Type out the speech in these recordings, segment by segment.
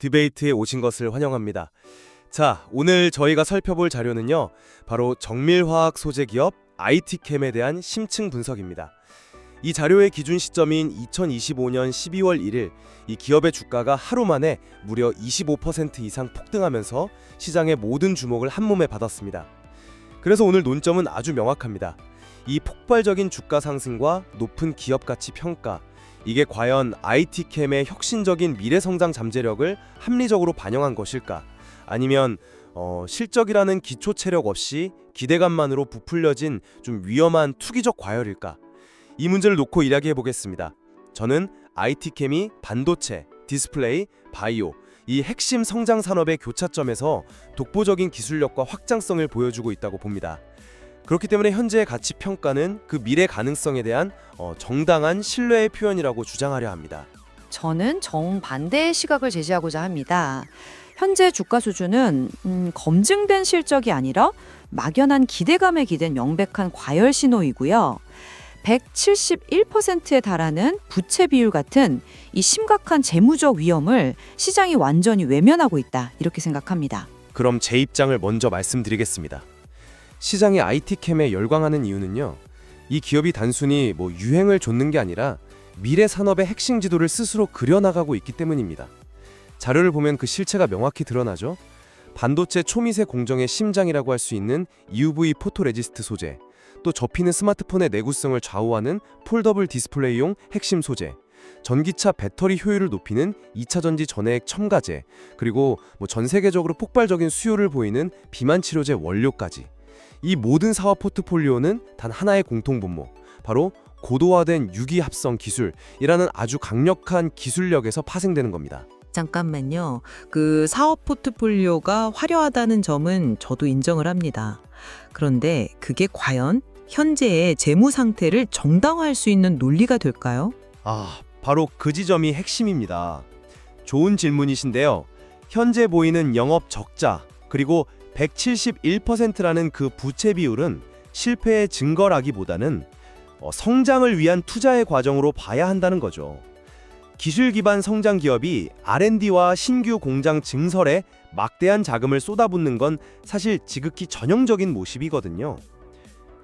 디베이트에 오신 것을 환영합니다. 자, 오늘 저희가 살펴볼 자료는요, 바로 정밀화학 소재 기업 IT캠에 대한 심층 분석입니다. 이 자료의 기준 시점인 2025년 12월 1일, 이 기업의 주가가 하루 만에 무려 25% 이상 폭등하면서 시장의 모든 주목을 한몸에 받았습니다. 그래서 오늘 논점은 아주 명확합니다. 이 폭발적인 주가 상승과 높은 기업 가치 평가, 이게 과연 IT캠의 혁신적인 미래 성장 잠재력을 합리적으로 반영한 것일까? 아니면 실적이라는 기초 체력 없이 기대감만으로 부풀려진 좀 위험한 투기적 과열일까? 이 문제를 놓고 이야기해 보겠습니다. 저는 IT캠이 반도체, 디스플레이, 바이오, 이 핵심 성장 산업의 교차점에서 독보적인 기술력과 확장성을 보여주고 있다고 봅니다. 그렇기 때문에 현재의 가치 평가는 그 미래 가능성에 대한 정당한 신뢰의 표현이라고 주장하려 합니다. 저는 정반대의 시각을 제시하고자 합니다. 현재 주가 수준은 검증된 실적이 아니라 막연한 기대감에 기댄 명백한 과열 신호이고요. 171%에 달하는 부채 비율 같은 이 심각한 재무적 위험을 시장이 완전히 외면하고 있다, 이렇게 생각합니다. 그럼 제 입장을 먼저 말씀드리겠습니다. 시장이 IT캠에 열광하는 이유는요, 이 기업이 단순히 유행을 좇는 게 아니라 미래 산업의 핵심 지도를 스스로 그려나가고 있기 때문입니다. 자료를 보면 그 실체가 명확히 드러나죠. 반도체 초미세 공정의 심장이라고 할 수 있는 UV 포토레지스트 소재, 또 접히는 스마트폰의 내구성을 좌우하는 폴더블 디스플레이용 핵심 소재, 전기차 배터리 효율을 높이는 2차 전지 전해액 첨가제, 그리고 전 세계적으로 폭발적인 수요를 보이는 비만 치료제 원료까지, 이 모든 사업 포트폴리오는 단 하나의 공통분모, 바로 고도화된 유기합성 기술이라는 아주 강력한 기술력에서 파생되는 겁니다. 잠깐만요. 그 사업 포트폴리오가 화려하다는 점은 저도 인정을 합니다. 그런데 그게 과연 현재의 재무 상태를 정당화할 수 있는 논리가 될까요? 바로 그 지점이 핵심입니다. 좋은 질문이신데요. 현재 보이는 영업 적자, 그리고 171%라는 그 부채 비율은 실패의 증거라기보다는 성장을 위한 투자의 과정으로 봐야 한다는 거죠. 기술 기반 성장 기업이 R&D와 신규 공장 증설에 막대한 자금을 쏟아붓는 건 사실 지극히 전형적인 모습이거든요.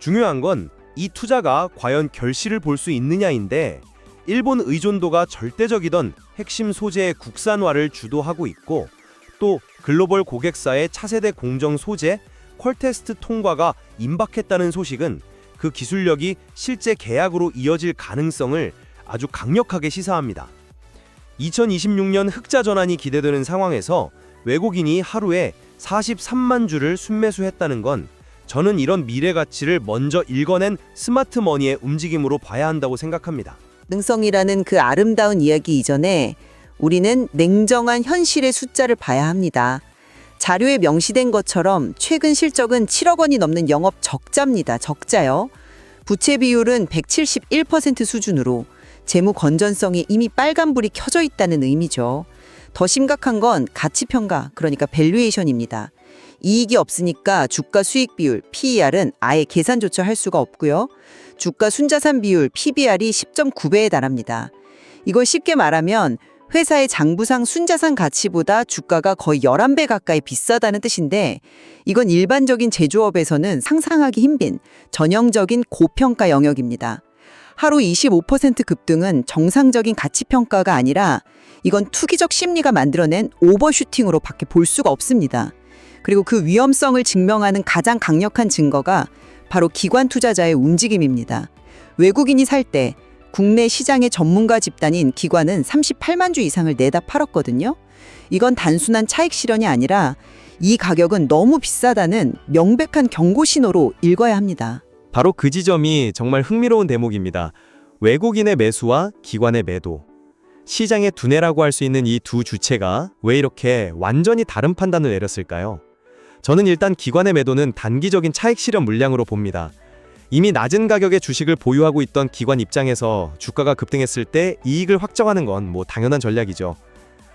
중요한 건 이 투자가 과연 결실을 볼 수 있느냐인데, 일본 의존도가 절대적이던 핵심 소재의 국산화를 주도하고 있고, 또 글로벌 고객사의 차세대 공정 소재, 퀄테스트 통과가 임박했다는 소식은 그 기술력이 실제 계약으로 이어질 가능성을 아주 강력하게 시사합니다. 2026년 흑자 전환이 기대되는 상황에서 외국인이 하루에 43만 주를 순매수했다는 건 저는 이런 미래 가치를 먼저 읽어낸 스마트머니의 움직임으로 봐야 한다고 생각합니다. 능성이라는 그 아름다운 이야기 이전에 우리는 냉정한 현실의 숫자를 봐야 합니다. 자료에 명시된 것처럼 최근 실적은 7억 원이 넘는 영업 적자입니다. 적자요. 부채 비율은 171% 수준으로 재무 건전성이 이미 빨간불이 켜져 있다는 의미죠. 더 심각한 건 가치평가, 그러니까 밸류에이션입니다. 이익이 없으니까 주가 수익 비율, PER은 아예 계산조차 할 수가 없고요. 주가 순자산 비율, PBR이 10.9배에 달합니다. 이걸 쉽게 말하면 회사의 장부상 순자산 가치보다 주가가 거의 11배 가까이 비싸다는 뜻인데, 이건 일반적인 제조업에서는 상상하기 힘든 전형적인 고평가 영역입니다. 하루 25% 급등은 정상적인 가치평가가 아니라 이건 투기적 심리가 만들어낸 오버슈팅으로 밖에 볼 수가 없습니다. 그리고 그 위험성을 증명하는 가장 강력한 증거가 바로 기관 투자자의 움직임입니다. 외국인이 살 때 국내 시장의 전문가 집단인 기관은 38만 주 이상을 내다 팔았거든요. 이건 단순한 차익 실현이 아니라 이 가격은 너무 비싸다는 명백한 경고 신호로 읽어야 합니다. 바로 그 지점이 정말 흥미로운 대목입니다. 외국인의 매수와 기관의 매도. 시장의 두뇌라고 할 수 있는 이 두 주체가 왜 이렇게 완전히 다른 판단을 내렸을까요? 저는 일단 기관의 매도는 단기적인 차익 실현 물량으로 봅니다. 이미 낮은 가격의 주식을 보유하고 있던 기관 입장에서 주가가 급등했을 때 이익을 확정하는 건 당연한 전략이죠.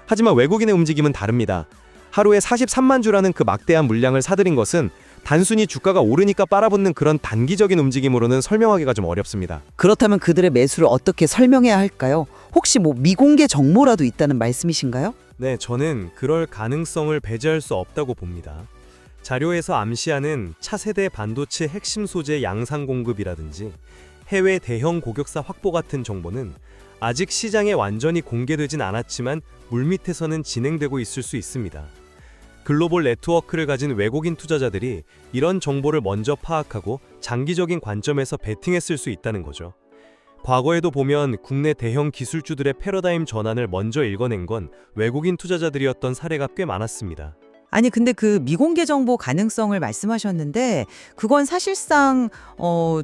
하지만 외국인의 움직임은 다릅니다. 하루에 43만 주라는 그 막대한 물량을 사들인 것은 단순히 주가가 오르니까 빨아붙는 그런 단기적인 움직임으로는 설명하기가 좀 어렵습니다. 그렇다면 그들의 매수를 어떻게 설명해야 할까요? 혹시 미공개 정보라도 있다는 말씀이신가요? 네, 저는 그럴 가능성을 배제할 수 없다고 봅니다. 자료에서 암시하는 차세대 반도체 핵심 소재 양산 공급이라든지 해외 대형 고객사 확보 같은 정보는 아직 시장에 완전히 공개되진 않았지만 물밑에서는 진행되고 있을 수 있습니다. 글로벌 네트워크를 가진 외국인 투자자들이 이런 정보를 먼저 파악하고 장기적인 관점에서 베팅했을 수 있다는 거죠. 과거에도 보면 국내 대형 기술주들의 패러다임 전환을 먼저 읽어낸 건 외국인 투자자들이었던 사례가 꽤 많았습니다. 아니 근데 그 미공개 정보 가능성을 말씀하셨는데 그건 사실상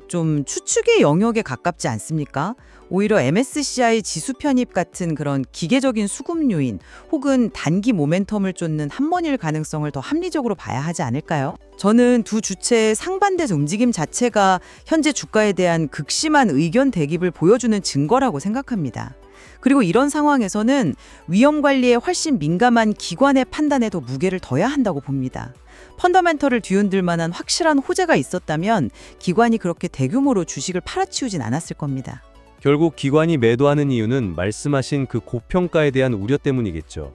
좀 추측의 영역에 가깝지 않습니까? 오히려 MSCI 지수 편입 같은 그런 기계적인 수급 요인 혹은 단기 모멘텀을 쫓는 한번일 가능성을 더 합리적으로 봐야 하지 않을까요? 저는 두 주체의 상반된 움직임 자체가 현재 주가에 대한 극심한 의견 대립을 보여주는 증거라고 생각합니다. 그리고 이런 상황에서는 위험 관리에 훨씬 민감한 기관의 판단에 더 무게를 둬야 한다고 봅니다. 펀더멘털을 뒤흔들 만한 확실한 호재가 있었다면 기관이 그렇게 대규모로 주식을 팔아치우진 않았을 겁니다. 결국 기관이 매도하는 이유는 말씀하신 그 고평가에 대한 우려 때문이겠죠.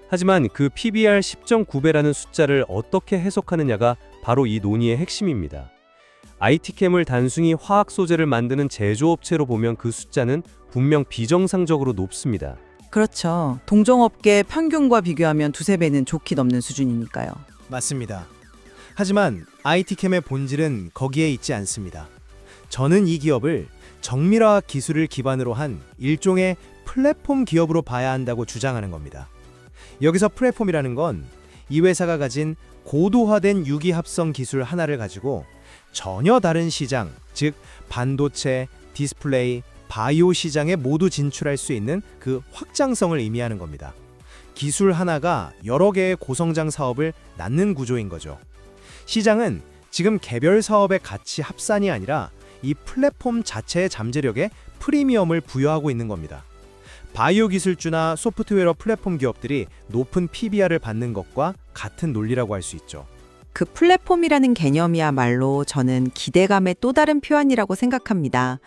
하지만 그 PBR 10.9배라는 숫자를 어떻게 해석하느냐가 바로 이 논의의 핵심입니다. IT캠을 단순히 화학 소재를 만드는 제조업체로 보면 그 숫자는 분명 비정상적으로 높습니다. 그렇죠. 동종업계 평균과 비교하면 두세 배는 좋게 넘는 수준이니까요. 맞습니다. 하지만 IT캠의 본질은 거기에 있지 않습니다. 저는 이 기업을 정밀화학 기술을 기반으로 한 일종의 플랫폼 기업으로 봐야 한다고 주장하는 겁니다. 여기서 플랫폼이라는 건 이 회사가 가진 고도화된 유기합성 기술 하나를 가지고 전혀 다른 시장, 즉 반도체, 디스플레이, 바이오 시장에 모두 진출할 수 있는 그 확장성을 의미하는 겁니다. 기술 하나가 여러 개의 고성장 사업을 낳는 구조인 거죠. 시장은 지금 개별 사업의 가치 합산이 아니라 이 플랫폼 자체의 잠재력에 프리미엄을 부여하고 있는 겁니다. 바이오 기술주나 소프트웨어 플랫폼 기업들이 높은 PBR을 받는 것과 같은 논리라고 할 수 있죠. 그 플랫폼이라는 개념이야말로 저는 기대감의 또 다른 표현이라고 생각합니다.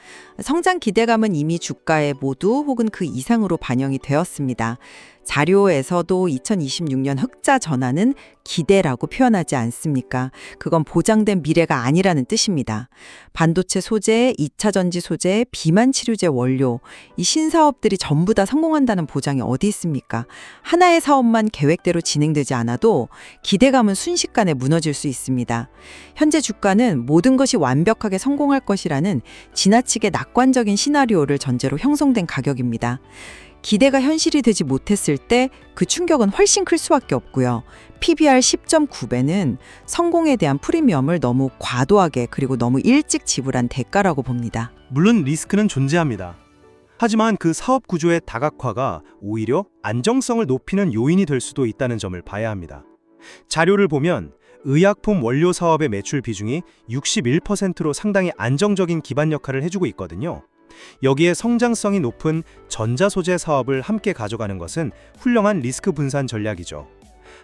성장 기대감은 이미 주가에 모두 혹은 그 이상으로 반영이 되었습니다. 자료에서도 2026년 흑자 전환은 기대라고 표현하지 않습니까? 그건 보장된 미래가 아니라는 뜻입니다. 반도체 소재, 2차 전지 소재, 비만 치료제 원료, 이 신사업들이 전부 다 성공한다는 보장이 어디 있습니까? 하나의 사업만 계획대로 진행되지 않아도 기대감은 순식간에 무너질 수 있습니다. 현재 주가는 모든 것이 완벽하게 성공할 것이라는 지나치게 낙관적인 시나리오를 전제로 형성된 가격입니다. 기대가 현실이 되지 못했을 때 그 충격은 훨씬 클 수밖에 없고요. PBR 10.9배는 성공에 대한 프리미엄을 너무 과도하게 그리고 너무 일찍 지불한 대가라고 봅니다. 물론 리스크는 존재합니다. 하지만 그 사업 구조의 다각화가 오히려 안정성을 높이는 요인이 될 수도 있다는 점을 봐야 합니다. 자료를 보면 의약품 원료 사업의 매출 비중이 61%로 상당히 안정적인 기반 역할을 해주고 있거든요. 여기에 성장성이 높은 전자소재 사업을 함께 가져가는 것은 훌륭한 리스크 분산 전략이죠.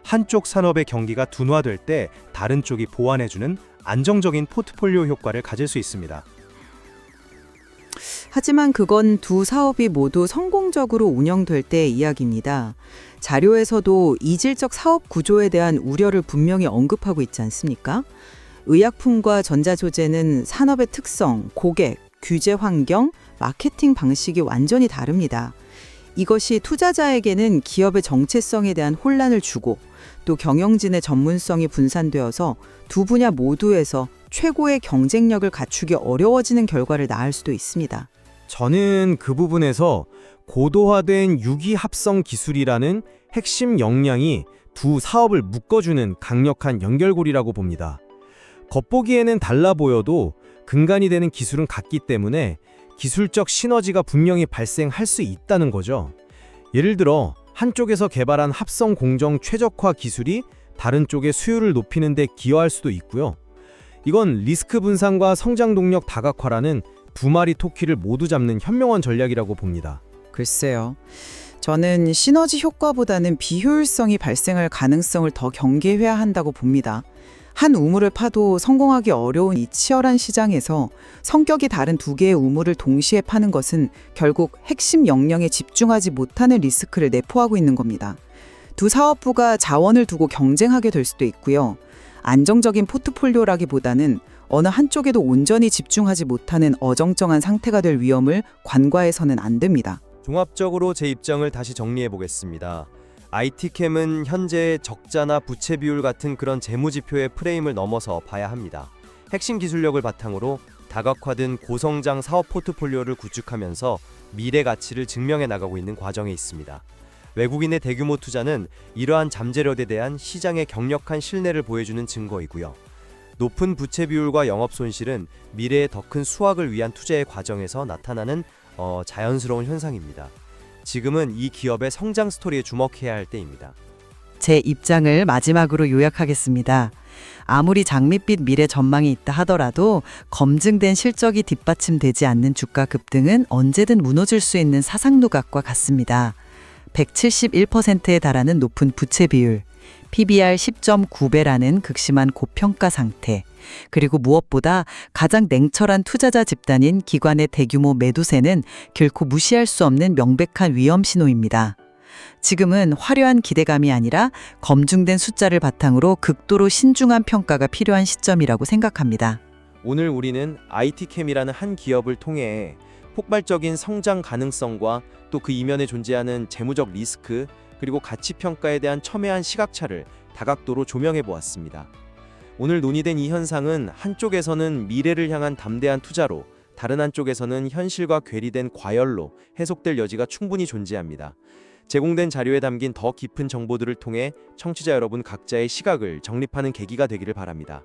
한쪽 산업의 경기가 둔화될 때 다른 쪽이 보완해주는 안정적인 포트폴리오 효과를 가질 수 있습니다. 하지만 그건 두 사업이 모두 성공적으로 운영될 때의 이야기입니다. 자료에서도 이질적 사업 구조에 대한 우려를 분명히 언급하고 있지 않습니까? 의약품과 전자소재는 산업의 특성, 고객, 규제 환경, 마케팅 방식이 완전히 다릅니다. 이것이 투자자에게는 기업의 정체성에 대한 혼란을 주고 또 경영진의 전문성이 분산되어서 두 분야 모두에서 최고의 경쟁력을 갖추기 어려워지는 결과를 낳을 수도 있습니다. 저는 그 부분에서 고도화된 유기합성 기술이라는 핵심 역량이 두 사업을 묶어주는 강력한 연결고리라고 봅니다. 겉보기에는 달라 보여도 근간이 되는 기술은 같기 때문에 기술적 시너지가 분명히 발생할 수 있다는 거죠. 예를 들어 한쪽에서 개발한 합성 공정 최적화 기술이 다른 쪽의 수요를 높이는 데 기여할 수도 있고요. 이건 리스크 분산과 성장 동력 다각화라는 두 마리 토끼를 모두 잡는 현명한 전략이라고 봅니다. 글쎄요. 저는 시너지 효과보다는 비효율성이 발생할 가능성을 더 경계해야 한다고 봅니다. 한 우물을 파도 성공하기 어려운 이 치열한 시장에서 성격이 다른 두 개의 우물을 동시에 파는 것은 결국 핵심 역량에 집중하지 못하는 리스크를 내포하고 있는 겁니다. 두 사업부가 자원을 두고 경쟁하게 될 수도 있고요. 안정적인 포트폴리오라기보다는 어느 한쪽에도 온전히 집중하지 못하는 어정쩡한 상태가 될 위험을 관과해서는 안 됩니다. 종합적으로 제 입장을 다시 정리해 보겠습니다. IT캠은 현재의 적자나 부채 비율 같은 그런 재무지표의 프레임을 넘어서 봐야 합니다. 핵심 기술력을 바탕으로 다각화된 고성장 사업 포트폴리오를 구축하면서 미래 가치를 증명해 나가고 있는 과정에 있습니다. 외국인의 대규모 투자는 이러한 잠재력에 대한 시장의 강력한 신뢰를 보여주는 증거이고요. 높은 부채 비율과 영업 손실은 미래의 더 큰 수확을 위한 투자의 과정에서 나타나는 자연스러운 현상입니다. 지금은 이 기업의 성장 스토리에 주목해야 할 때입니다. 제 입장을 마지막으로 요약하겠습니다. 아무리 장밋빛 미래 전망이 있다 하더라도 검증된 실적이 뒷받침되지 않는 주가 급등은 언제든 무너질 수 있는 사상누각과 같습니다. 171%에 달하는 높은 부채 비율, PBR 10.9배라는 극심한 고평가 상태, 그리고 무엇보다 가장 냉철한 투자자 집단인 기관의 대규모 매도세는 결코 무시할 수 없는 명백한 위험 신호입니다. 지금은 화려한 기대감이 아니라 검증된 숫자를 바탕으로 극도로 신중한 평가가 필요한 시점이라고 생각합니다. 오늘 우리는 IT캠이라는 한 기업을 통해 폭발적인 성장 가능성과 또 그 이면에 존재하는 재무적 리스크 그리고 가치 평가에 대한 첨예한 시각차를 다각도로 조명해 보았습니다. 오늘 논의된 이 현상은 한쪽에서는 미래를 향한 담대한 투자로 다른 한쪽에서는 현실과 괴리된 과열로 해석될 여지가 충분히 존재합니다. 제공된 자료에 담긴 더 깊은 정보들을 통해 청취자 여러분 각자의 시각을 정립하는 계기가 되기를 바랍니다.